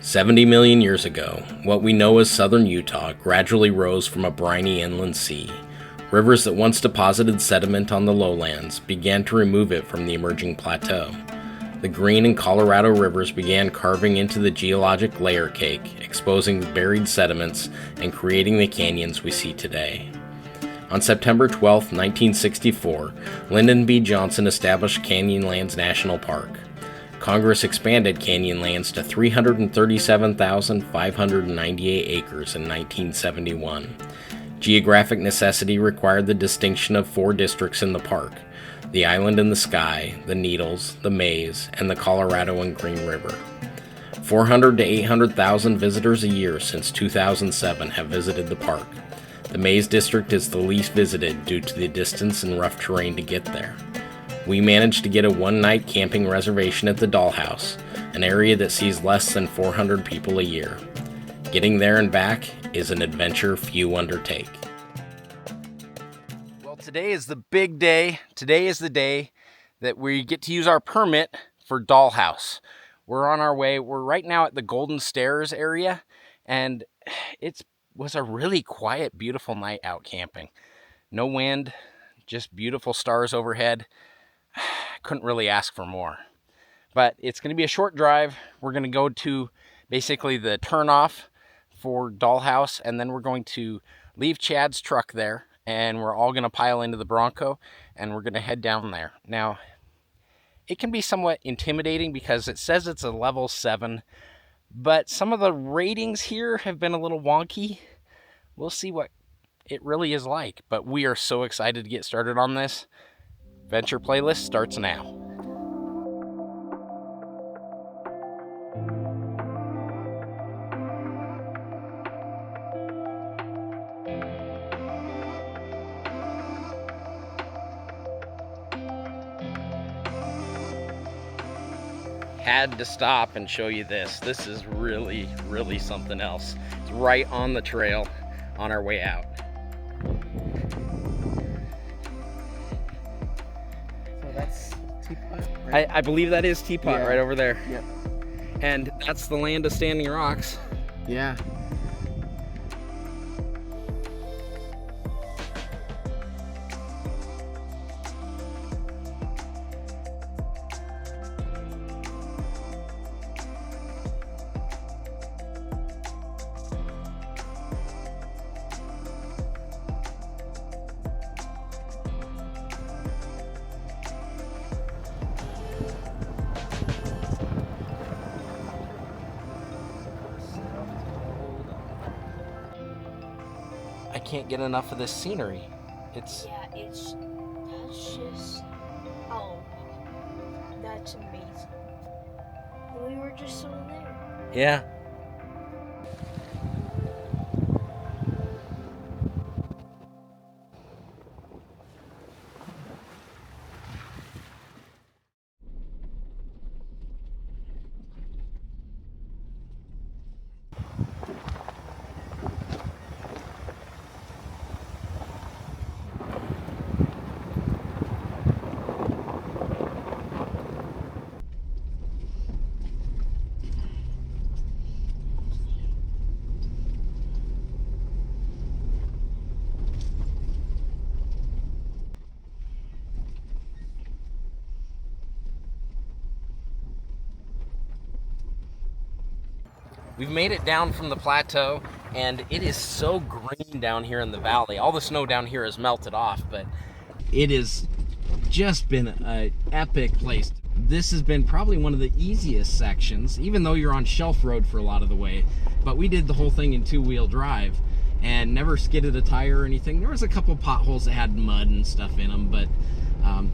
70 million years ago, what we know as southern Utah gradually rose from a briny inland sea. Rivers that once deposited sediment on the lowlands began to remove it from the emerging plateau. The Green and Colorado rivers began carving into the geologic layer cake, exposing the buried sediments and creating the canyons we see today. On September 12, 1964, Lyndon B. Johnson established Canyonlands National Park. Congress expanded Canyonlands to 337,598 acres in 1971. Geographic necessity required the distinction of 4 districts in the park: the Island in the Sky, the Needles, the Maze, and the Colorado and Green River. 400 to 800,000 visitors a year since 2007 have visited the park. The Maze District is the least visited due to the distance and rough terrain to get there. We managed to get a one-night camping reservation at the Dollhouse, an area that sees less than 400 people a year. Getting there and back is an adventure few undertake. Well, today is the big day. Today is the day that we get to use our permit for Dollhouse. We're on our way. We're right now at the Golden Stairs area, and it was a really quiet, beautiful night out camping. No wind, just beautiful stars overhead. Couldn't really ask for more. But it's going to be a short drive. We're going to go to basically the turnoff for Dollhouse, and then we're going to leave Chad's truck there, and we're all going to pile into the Bronco, and we're going to head down there. Now, it can be somewhat intimidating because it says it's a level 7, but some of the ratings here have been a little wonky. We'll see what it really is like, but we are so excited to get started on this. Venture playlist starts now. Had to stop and show you this. This is really, really something else. It's right on the trail on our way out. So that's Teapot, right? I believe that is Teapot, Yeah. right over there. Yep. And that's the land of standing rocks. Yeah. I can't get enough of this scenery. It's Yeah, that's just, oh, that's amazing. We were just so there. yeah. We've made it down from the plateau, and it is so green down here in the valley. All the snow down here has melted off, but it has just been an epic place. This has been probably one of the easiest sections, even though you're on shelf road for a lot of the way. But we did the whole thing in 2-wheel drive and never skidded a tire or anything. There was a couple potholes that had mud and stuff in them, but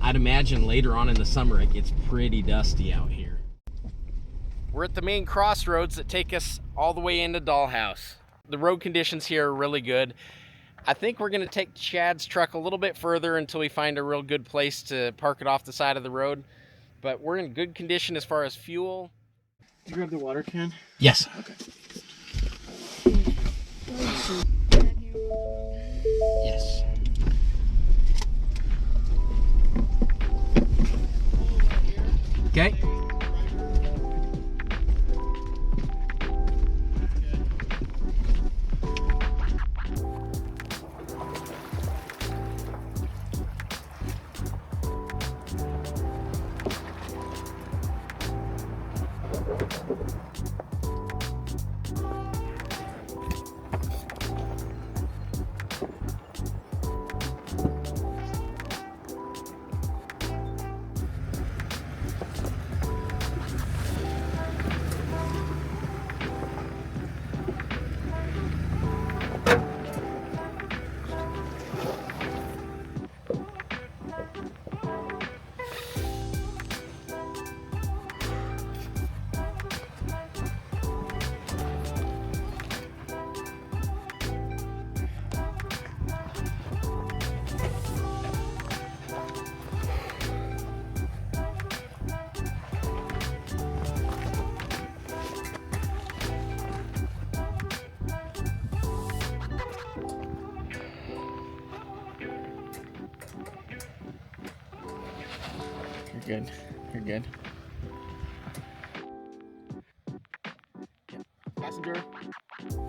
I'd imagine later on in the summer it gets pretty dusty out here. We're at the main crossroads that take us all the way into Dollhouse. The road conditions here are really good. I think we're gonna take Chad's truck a little bit further until we find a real good place to park it off the side of the road. But we're in good condition as far as fuel. Did you grab the water can? Yes. Okay. Yes. Okay. good. You're good. Yep. Passenger.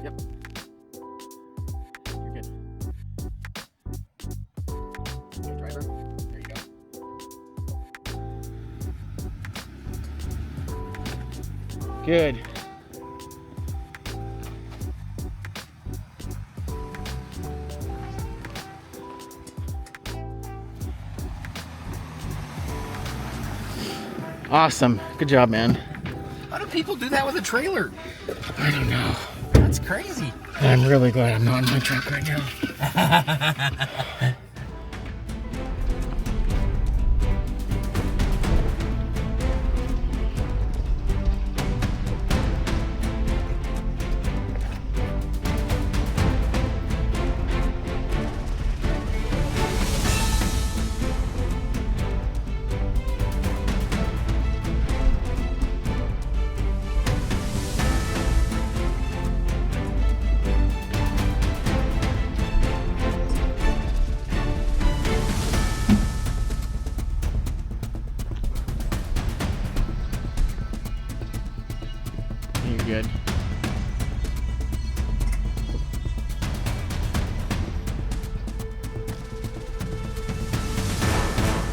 Yep. You're good. Okay, driver. There you go. Good. Awesome. Good job, man. How do people do that with a trailer? I don't know. That's crazy. I'm really glad I'm not in my truck right now. You're good.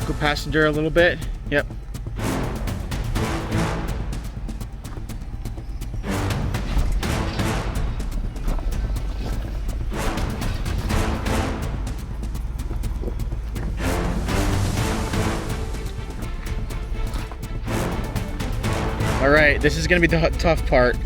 Go passenger a little bit. Yep. All right, this is gonna be the tough part.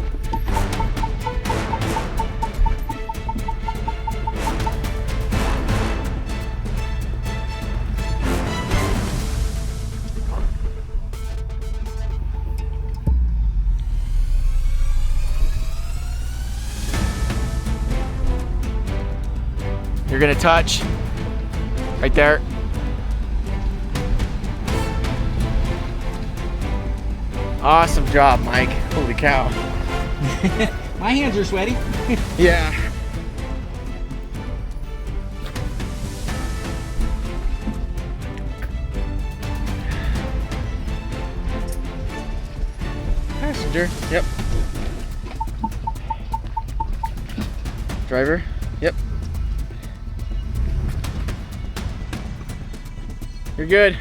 You're gonna touch right there. Awesome job, Mike. Holy cow. My hands are sweaty. Yeah. Passenger. Yep. Driver. Yep. You're good.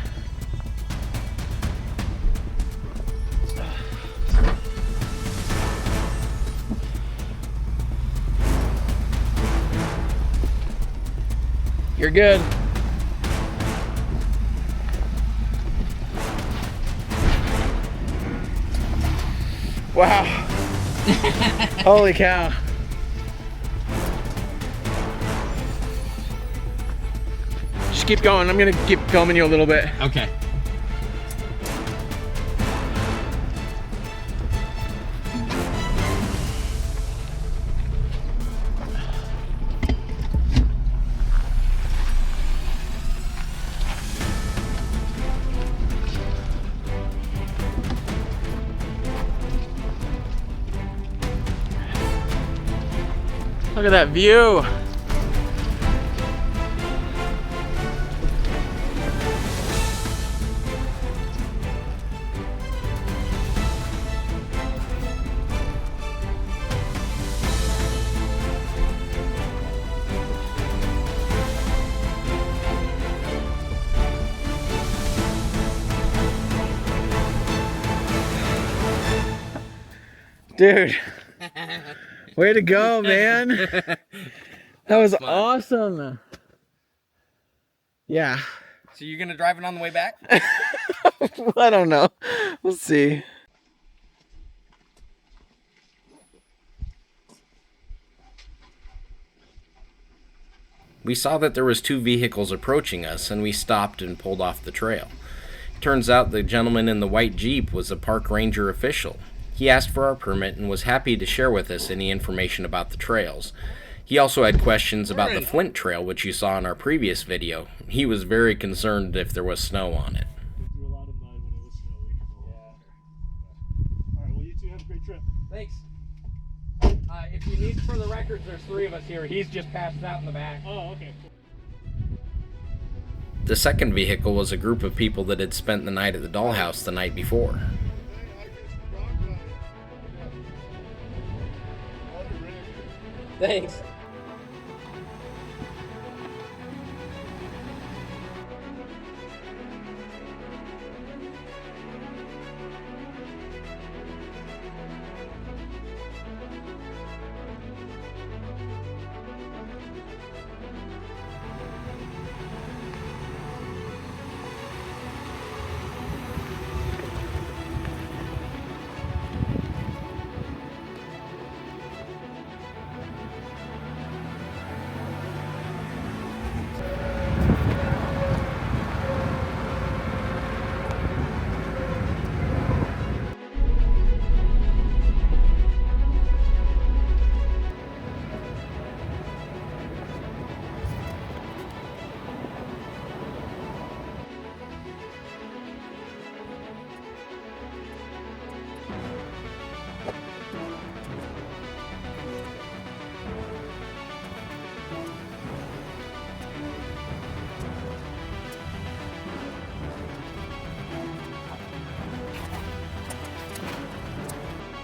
You're good. Wow. Holy cow. Just keep going. I'm gonna keep filming you a little bit. Okay. Look at that view. Dude, way to go, man. That was awesome. Yeah. So you're gonna drive it on the way back? I don't know. We'll see. We saw that there was 2 vehicles approaching us, and we stopped and pulled off the trail. It turns out the gentleman in the white Jeep was a park ranger official. He asked for our permit and was happy to share with us any information about the trails. He also had questions about the Flint Trail, which you saw in our previous video. He was very concerned if there was snow on it. We threw a lot of mud when it was snowy. Yeah. Alright, well you two have a great trip. Thanks. If you need for the records, there's 3 of us here. He's just passed out in the back. Oh, okay. Cool. The second vehicle was a group of people that had spent the night at the Dollhouse the night before. Thanks.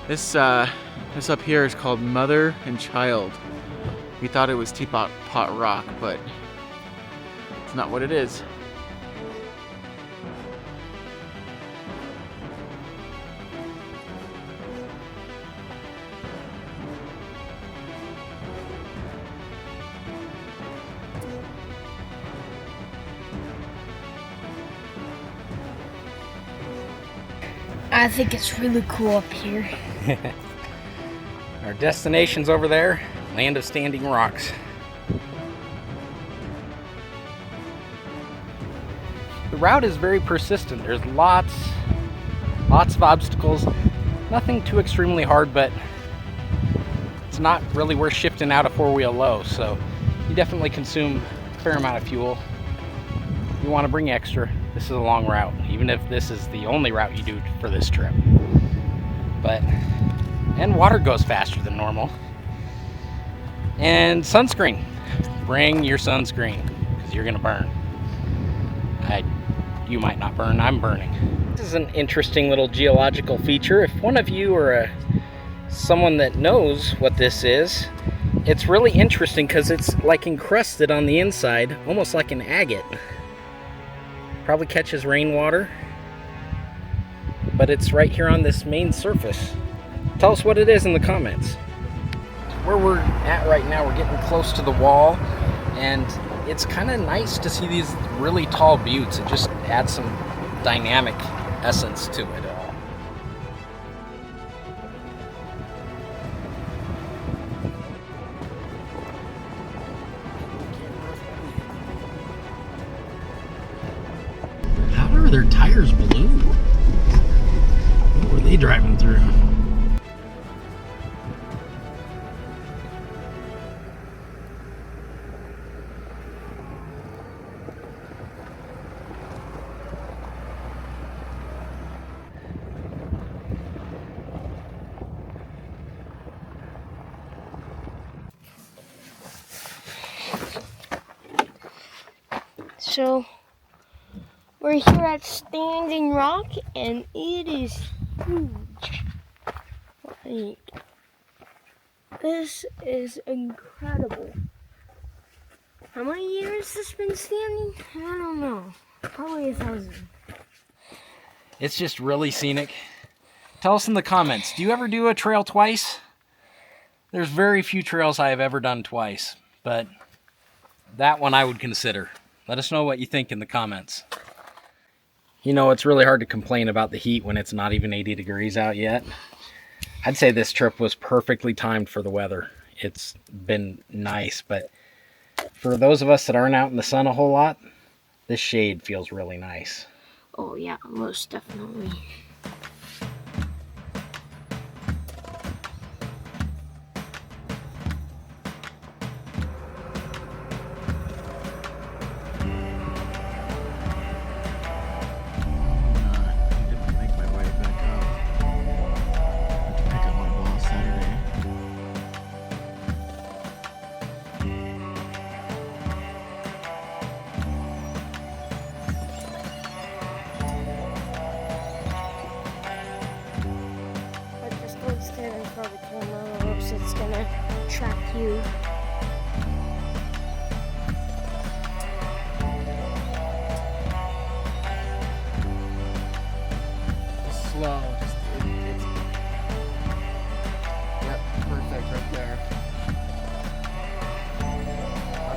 This up here is called Mother and Child. We thought it was Teapot Rock, but it's not what it is. I think it's really cool up here. Our destination's over there, Land of Standing Rocks. The route is very persistent. There's lots of obstacles. Nothing too extremely hard, but it's not really worth shifting out a four-wheel low, so you definitely consume a fair amount of fuel. You want to bring extra. This is a long route, even if this is the only route you do for this trip. And water goes faster than normal. And sunscreen. Bring your sunscreen, because you're gonna burn. You might not burn, I'm burning. This is an interesting little geological feature. If one of you or someone that knows what this is, it's really interesting because it's like encrusted on the inside, almost like an agate. Probably catches rainwater, but it's right here on this main surface. Tell us what it is in the comments. Where we're at right now, we're getting close to the wall, and it's kind of nice to see these really tall buttes. It just adds some dynamic essence to it all. How are their tires blue? What were they driving through? So, we're here at Standing Rock, and it is huge. Like, this is incredible. How many years has this been standing? I don't know. Probably 1,000. It's just really scenic. Tell us in the comments, do you ever do a trail twice? There's very few trails I have ever done twice, but that one I would consider. Let us know what you think in the comments. You know, it's really hard to complain about the heat when it's not even 80 degrees out yet. I'd say this trip was perfectly timed for the weather. It's been nice, but for those of us that aren't out in the sun a whole lot, this shade feels really nice. Oh yeah, most definitely. attract you. Slow. It's yep, perfect right there.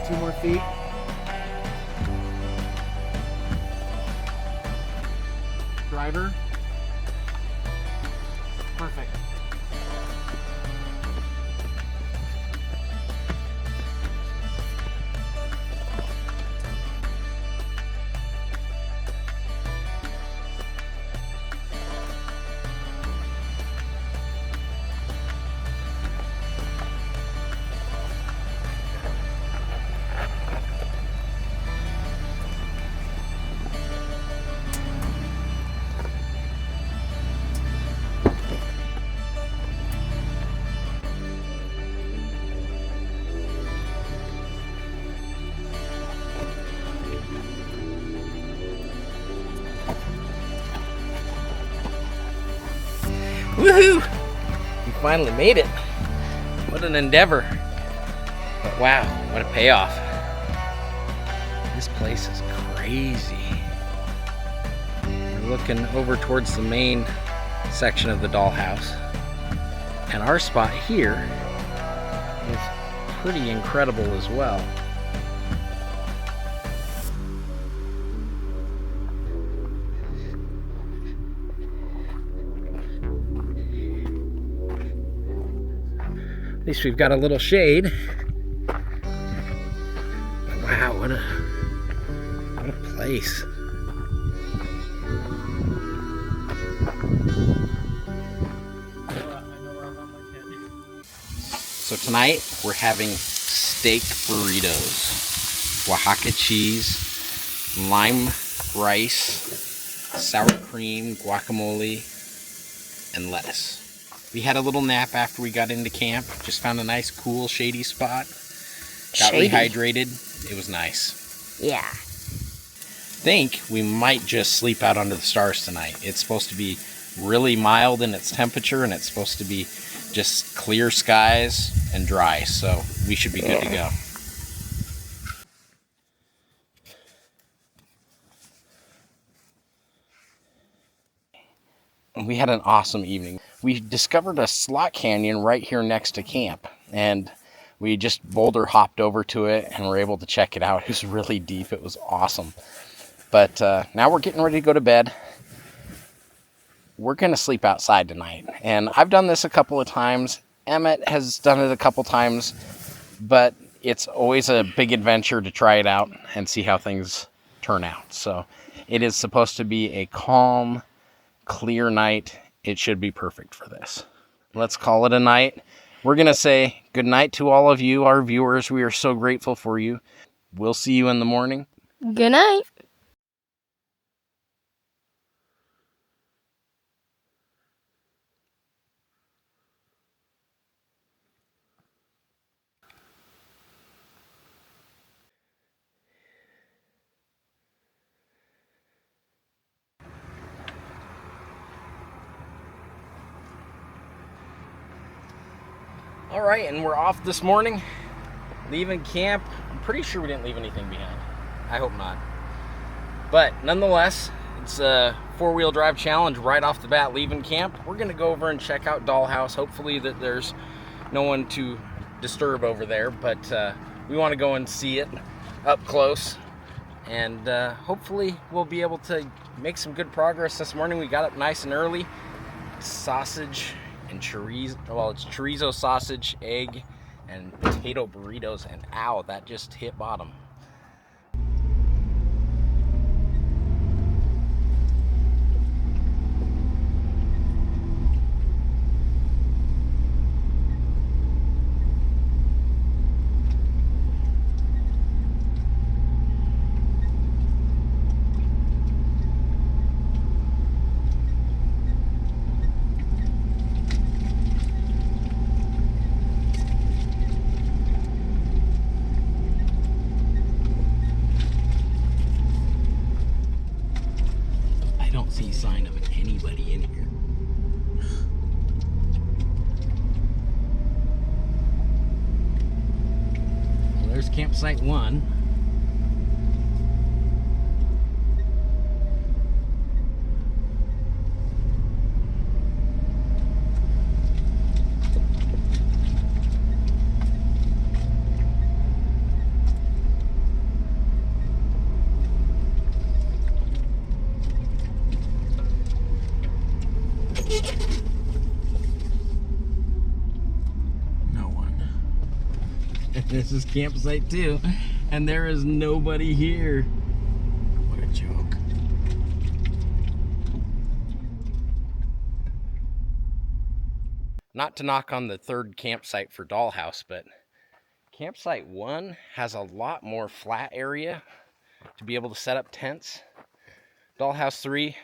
2 more feet. Driver. Perfect. Woohoo! We finally made it. What an endeavor. But wow, what a payoff. This place is crazy. We're looking over towards the main section of the Dollhouse. And our spot here is pretty incredible as well. At least we've got a little shade. Wow, what a place. So tonight we're having steak burritos, Oaxaca cheese, lime rice, sour cream, guacamole, and lettuce. We had a little nap after we got into camp. Just found a nice, cool, shady spot. Got rehydrated. It was nice. Yeah. Think we might just sleep out under the stars tonight. It's supposed to be really mild in its temperature, and it's supposed to be just clear skies and dry, so we should be good to go. We had an awesome evening. We discovered a slot canyon right here next to camp, and we just boulder hopped over to it and were able to check it out. It was really deep. It was awesome. But now we're getting ready to go to bed. We're going to sleep outside tonight. And I've done this a couple of times. Emmett has done it a couple times. But it's always a big adventure to try it out and see how things turn out. So it is supposed to be a calm, clear night. It should be perfect for this. Let's call it a night. We're going to say good night to all of you, our viewers. We are so grateful for you. We'll see you in the morning. Good night. All right, and we're off this morning, leaving camp. I'm pretty sure we didn't leave anything behind. I hope not. But nonetheless, it's a 4-wheel drive challenge right off the bat, leaving camp. We're gonna go over and check out Dollhouse. Hopefully that there's no one to disturb over there, but we wanna go and see it up close. And hopefully we'll be able to make some good progress this morning. We got up nice and early. Sausage and chorizo, well, it's chorizo sausage, egg, and potato burritos, and ow, that just hit bottom. campsite 1. This is campsite 2, and there is nobody here. What a joke. Not to knock on the third campsite for Dollhouse, but campsite 1 has a lot more flat area to be able to set up tents. Dollhouse 3,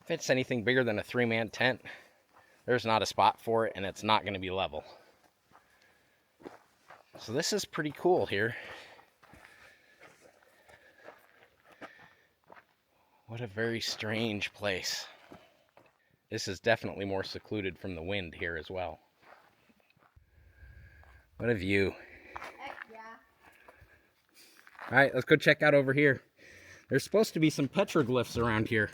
if it's anything bigger than a 3-man tent, there's not a spot for it, and it's not going to be level. So this is pretty cool here. What a very strange place. This is definitely more secluded from the wind here as well. What a view. Heck yeah. All right, let's go check out over here. There's supposed to be some petroglyphs around here.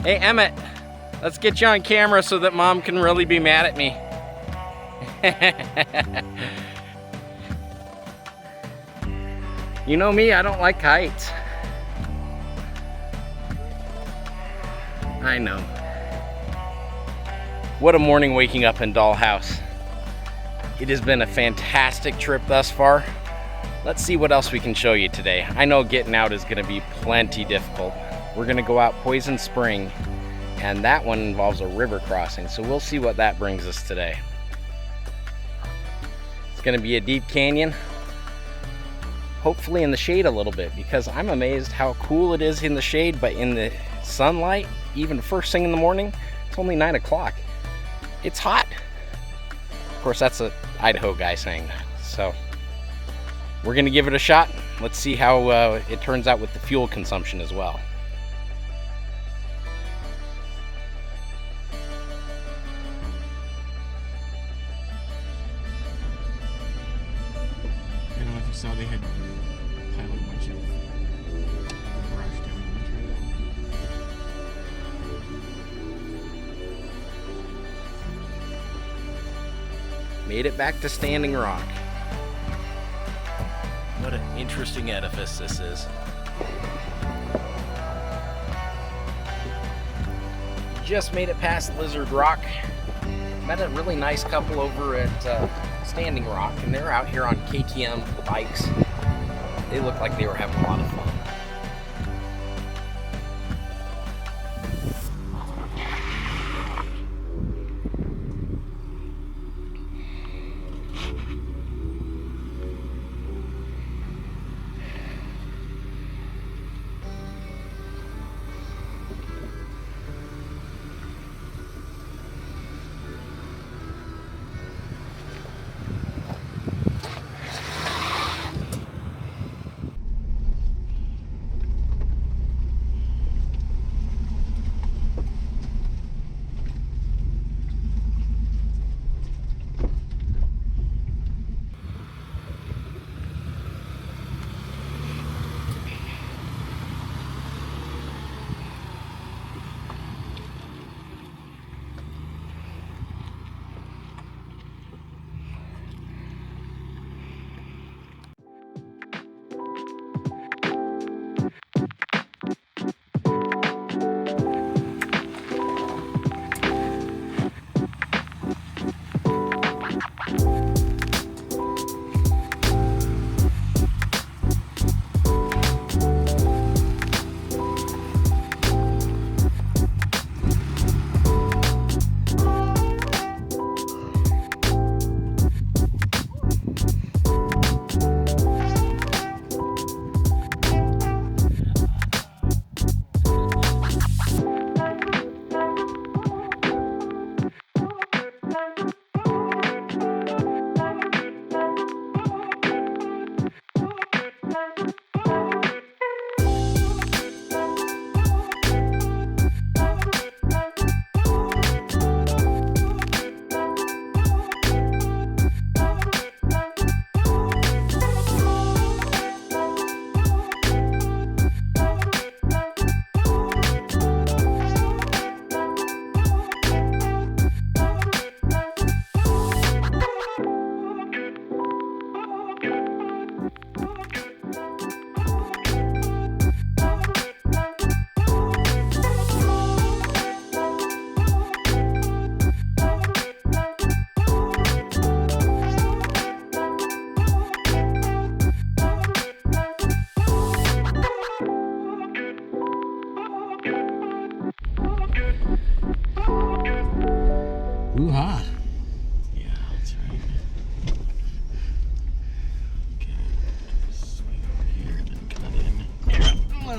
Hey, Emmett, let's get you on camera so that Mom can really be mad at me. You know me, I don't like heights. I know. What a morning waking up in Dollhouse. It has been a fantastic trip thus far. Let's see what else we can show you today. I know getting out is going to be plenty difficult. We're going to go out Poison Spring, and that one involves a river crossing, so we'll see what that brings us today. It's going to be a deep canyon, hopefully in the shade a little bit, because I'm amazed how cool it is in the shade, but in the sunlight, even first thing in the morning, it's only 9 o'clock. It's hot. Of course, that's an Idaho guy saying that. So we're going to give it a shot. Let's see how it turns out with the fuel consumption as well. I don't know if you saw, they had piled a bunch of brush down the trail. Made it back to Standing Rock. What an interesting edifice this is. Just made it past Lizard Rock. Met a really nice couple over at Standing Rock, and they're out here on KTM bikes. They look like they were having a lot of fun.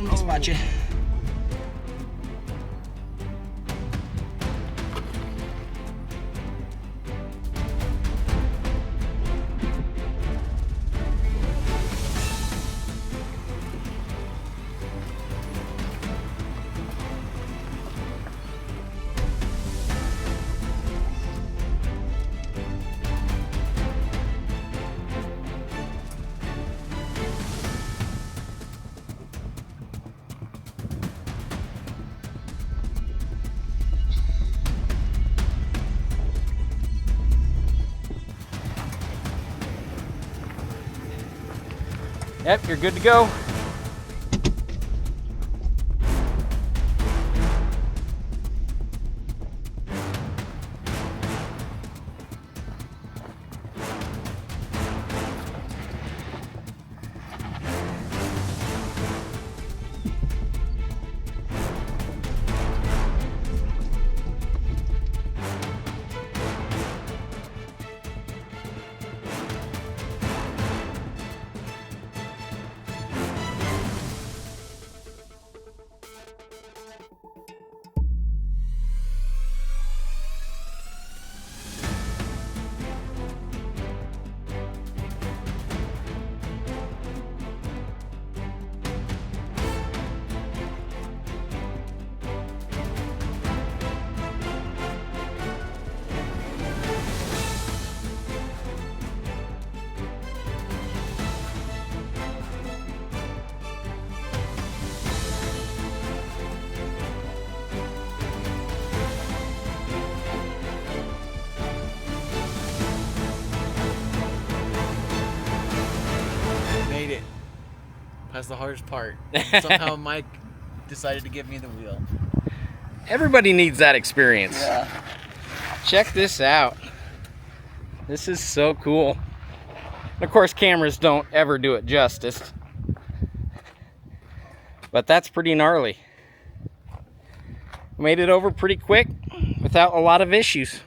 Let me spot you. Yep, you're good to go. Made it. That's the hardest part. Somehow Mike decided to give me the wheel. Everybody needs that experience. Yeah. Check this out. This is so cool. And of course, cameras don't ever do it justice. But that's pretty gnarly. Made it over pretty quick without a lot of issues.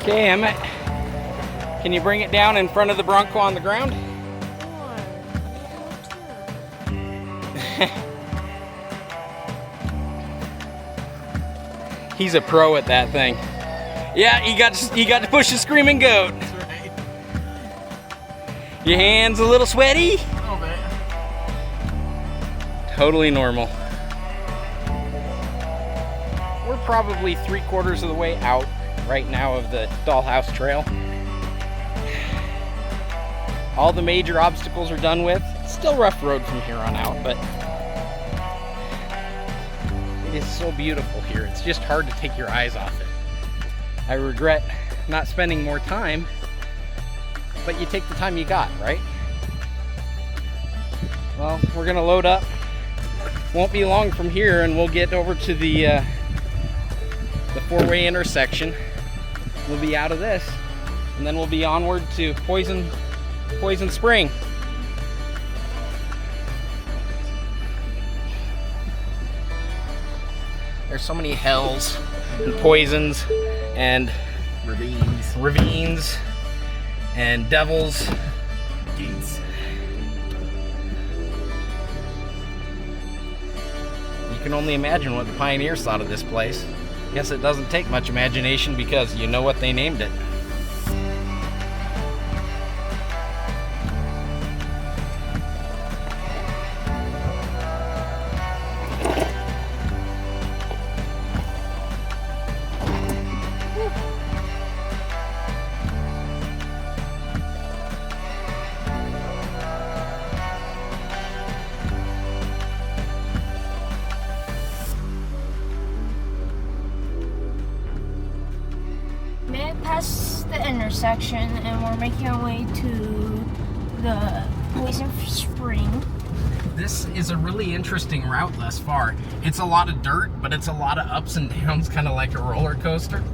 Okay, Emmett, can you bring it down in front of the Bronco on the ground? He's a pro at that thing. Yeah, you got to push the screaming goat. That's right. Your hands a little sweaty? A little bit. Totally normal. We're probably 3/4 of the way out right now of the Dollhouse Trail. All the major obstacles are done with. Still rough road from here on out, but it is so beautiful here. It's just hard to take your eyes off it. I regret not spending more time, but you take the time you got, right? Well, we're gonna load up. Won't be long from here and we'll get over to the four-way intersection. We'll be out of this, and then we'll be onward to Poison Spring. There's so many hells and poisons and ravines and devils. Gates. You can only imagine what the pioneers thought of this place. Guess it doesn't take much imagination because you know what they named it. Made it past the intersection and we're making our way to the Poison Spring. This is a really interesting route thus far. It's a lot of dirt, but it's a lot of ups and downs, kind of like a roller coaster.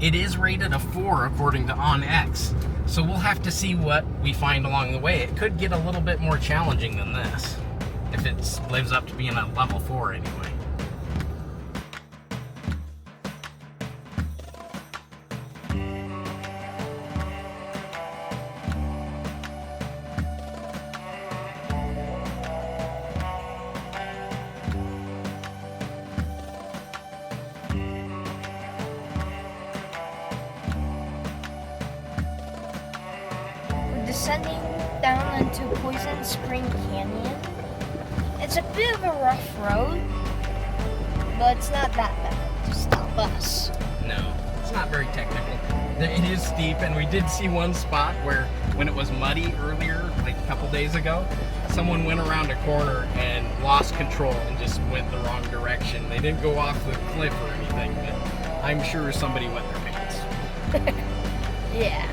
It is rated a 4 according to OnX, so we'll have to see what we find along the way. It could get a little bit more challenging than this. If it lives up to being a level 4 anyway. Descending down into Poison Spring Canyon. It's a bit of a rough road, but it's not that bad to stop us. No, it's not very technical. It is steep, and we did see one spot where, when it was muddy earlier, like a couple days ago, someone went around a corner and lost control and just went the wrong direction. They didn't go off the cliff or anything, but I'm sure somebody wet their pants. Yeah.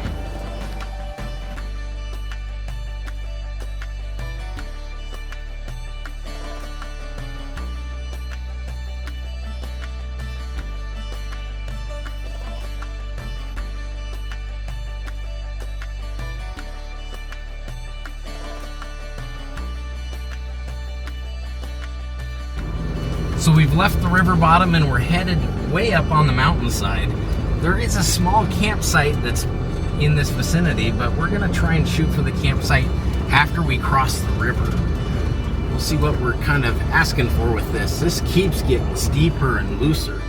So we've left the river bottom and we're headed way up on the mountainside. There is a small campsite that's in this vicinity, but we're gonna try and shoot for the campsite after we cross the river. We'll see what we're kind of asking for with this. This keeps getting steeper and looser.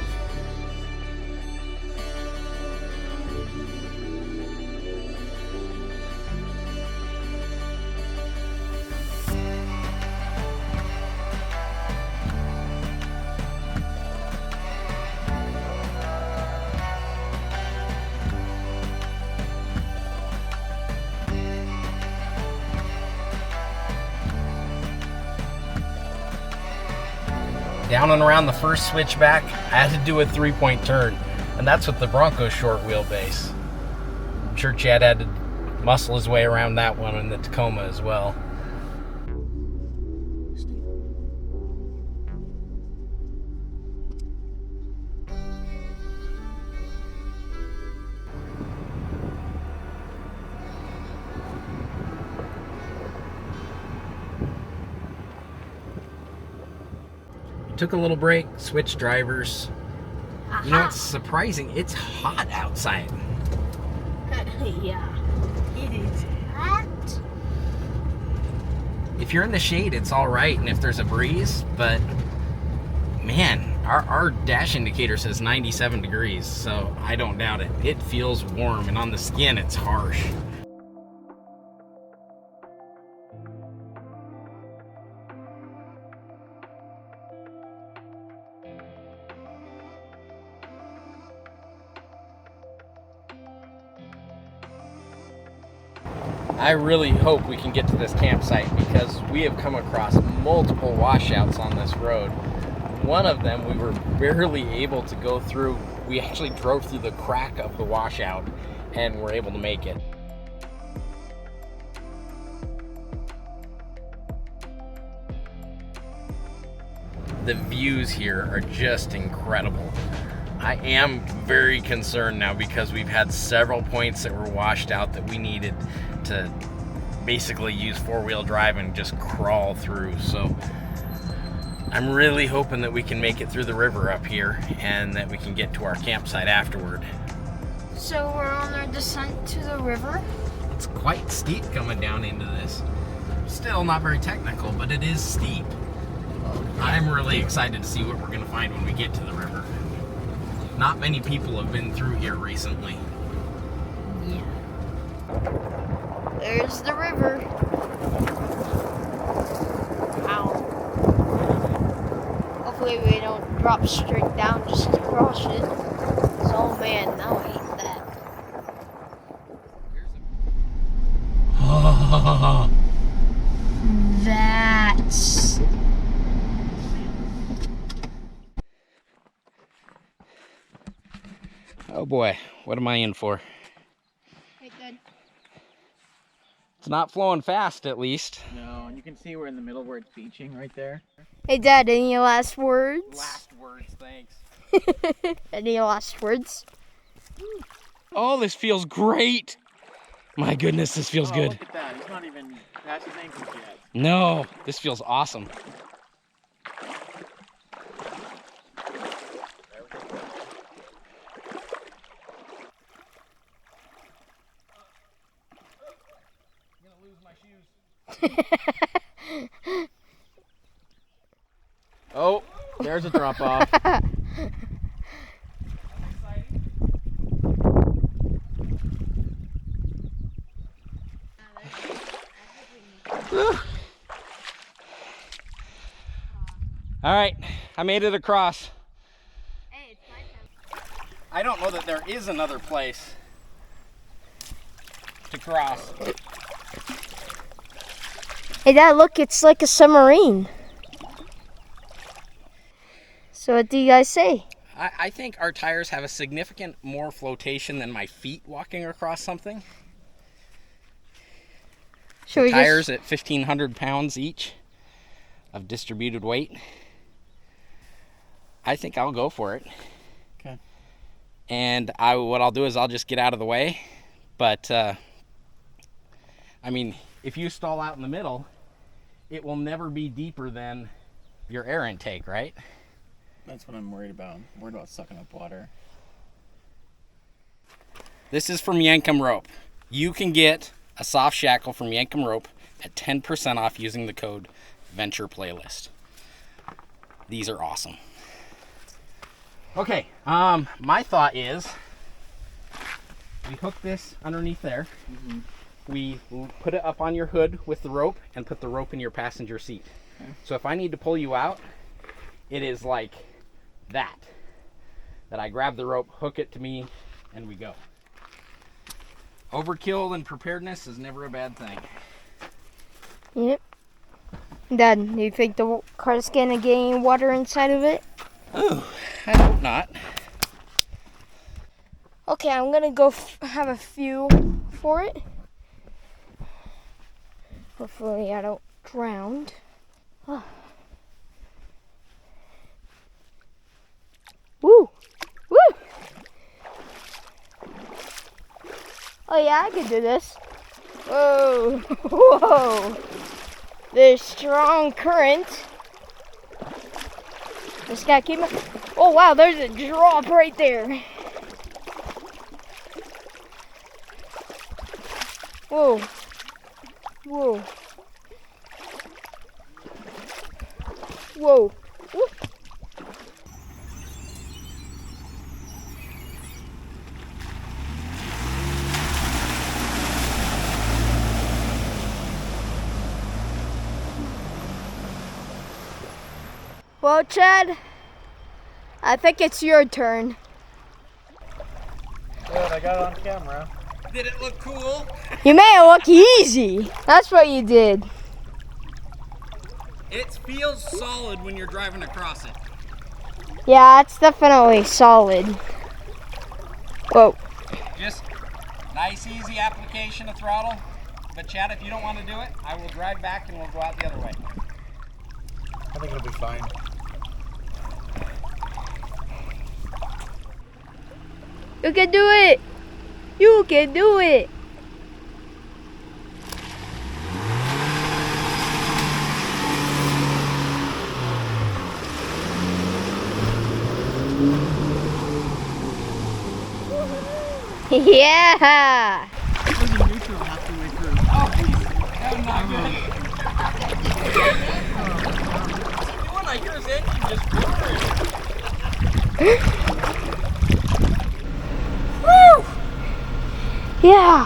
Down and around the first switchback, I had to do a 3-point turn, and that's with the Bronco's short wheelbase. I'm sure Chad had to muscle his way around that one in the Tacoma as well. Took a little break, switched drivers. You know, it's surprising. It's hot outside. Yeah, it is hot. If you're in the shade, it's all right, and if there's a breeze, but man, our dash indicator says 97 degrees, so I don't doubt it. It feels warm, and on the skin, it's harsh. I really hope we can get to this campsite because we have come across multiple washouts on this road. One of them we were barely able to go through. We actually drove through the crack of the washout and were able to make it. The views here are just incredible. I am very concerned now because we've had several points that were washed out that we needed to basically use 4-wheel drive and just crawl through. So I'm really hoping that we can make it through the river up here and that we can get to our campsite afterward. So we're on our descent to the river. It's quite steep coming down into this. Still not very technical, but it is steep. I'm really excited to see what we're going to find when we get to the river. Not many people have been through here recently. Yeah. There's the river. Wow. Hopefully we don't drop straight down just to cross it. So, man, now I hate that. That's... Oh boy, what am I in for? Hey, Dad. It's not flowing fast, at least. No, and you can see we're in the middle where it's beaching right there. Hey, Dad, any last words? Last words, thanks. Any last words? Oh, this feels great. My goodness, this feels good. Look at that. He's not even past his ankles yet. No, this feels awesome. Oh, there's a drop off. All right, I made it across. Hey, it's my turn. I don't know that there is another place to cross. Hey, Dad, look, it's like a submarine. So what do you guys say? I think our tires have a significant more flotation than my feet walking across something. Should we Tires just... at 1,500 pounds each of distributed weight. I think I'll go for it. Okay. And what I'll do is I'll just get out of the way. But, I mean, if you stall out in the middle, it will never be deeper than your air intake, right? That's what I'm worried about. I'm worried about sucking up water. This is from Yankum Rope. You can get a soft shackle from Yankum Rope at 10% off using the code Venture Playlist. These are awesome. Okay, my thought is we hook this underneath there. Mm-hmm. We put it up on your hood with the rope and put the rope in your passenger seat. Okay. So if I need to pull you out, it is like that I grab the rope, hook it to me, and we go. Overkill and preparedness is never a bad thing. Yep. Dad, do you think the car's gonna get any water inside of it? Oh, I hope not. Okay, I'm gonna go have a few for it. Hopefully I don't drown. Oh. Woo! Woo! Oh yeah, I can do this. Whoa! Whoa! There's strong current. Just gotta keep it. Oh wow, there's a drop right there. Whoa. Whoa. Whoa. Woo. Well, Chad, I think it's your turn. Good, I got it on camera. Did it look cool? You made it look easy. That's what you did. It feels solid when you're driving across it. Yeah, it's definitely solid. Whoa. Just nice, easy application of throttle. But Chad, if you don't want to do it, I will drive back and we'll go out the other way. I think it'll be fine. You can do it. You can do it. Yeah. It was in neutral halfway through. Oh, that was not good. Doing like yours engine just Woo! Yeah.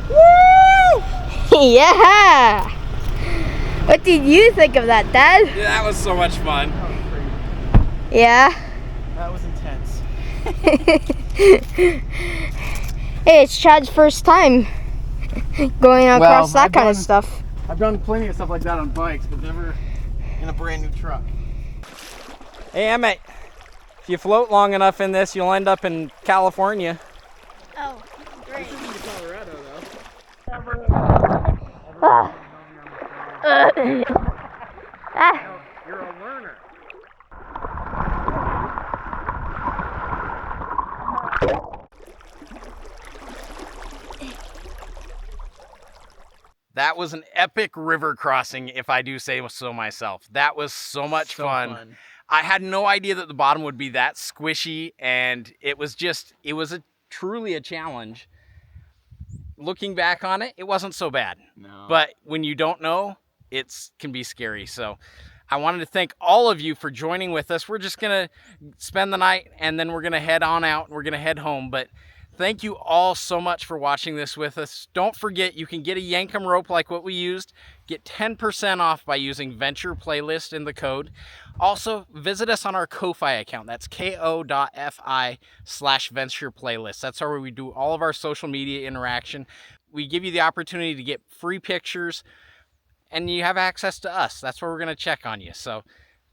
Woo! Yeah. What did you think of that, Dad? Yeah, that was so much fun. Yeah. That was intense. Hey, it's Chad's first time going across that I've kind of done- stuff. I've done plenty of stuff like that on bikes, but never in a brand new truck. Hey, Emmett, if you float long enough in this, you'll end up in California. Oh, great. Colorado, Ah. Ah. You're a learner. That was an epic river crossing, if I do say so myself. That was so much fun. I had no idea that the bottom would be that squishy, and it was truly a challenge. Looking back on it, it wasn't so bad. No. But when you don't know, it can be scary. So I wanted to thank all of you for joining with us. We're just going to spend the night, and then we're going to head on out. We're going to head home. But thank you all so much for watching this with us. Don't forget, you can get a Yankum rope like what we used. Get 10% off by using Venture Playlist in the code. Also, visit us on our Ko-Fi account. That's ko.fi/Venture Playlist. That's where we do all of our social media interaction. We give you the opportunity to get free pictures, and you have access to us. That's where we're going to check on you. So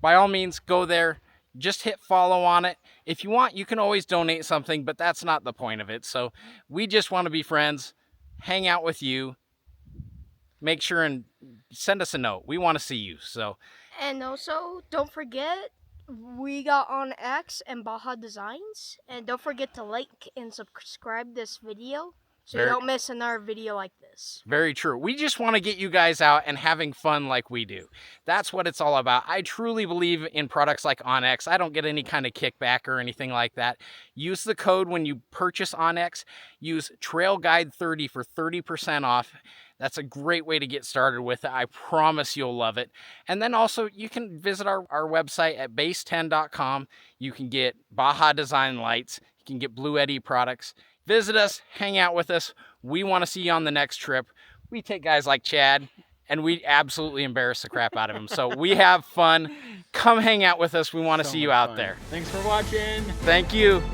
by all means, go there. Just hit follow on it. If you want, you can always donate something, but that's not the point of it. So we just want to be friends, hang out with you. Make sure and send us a note. We want to see you. So, And also, don't forget, we got on X and Baja Designs. And don't forget to like and subscribe this video so you don't miss another video like this. Very true. We just want to get you guys out and having fun like we do. That's what it's all about. I truly believe in products like OnX. I don't get any kind of kickback or anything like that. Use the code when you purchase OnX. Use TrailGuide30 for 30% off. That's a great way to get started with it. I promise you'll love it. And then also, you can visit our website at base10.com. You can get Baja Design lights. You can get Blue Eddy products. Visit us, hang out with us. We want to see you on the next trip. We take guys like Chad, and we absolutely embarrass the crap out of him. So we have fun. Come hang out with us. We want to see you out there. Thanks for watching. Thank you.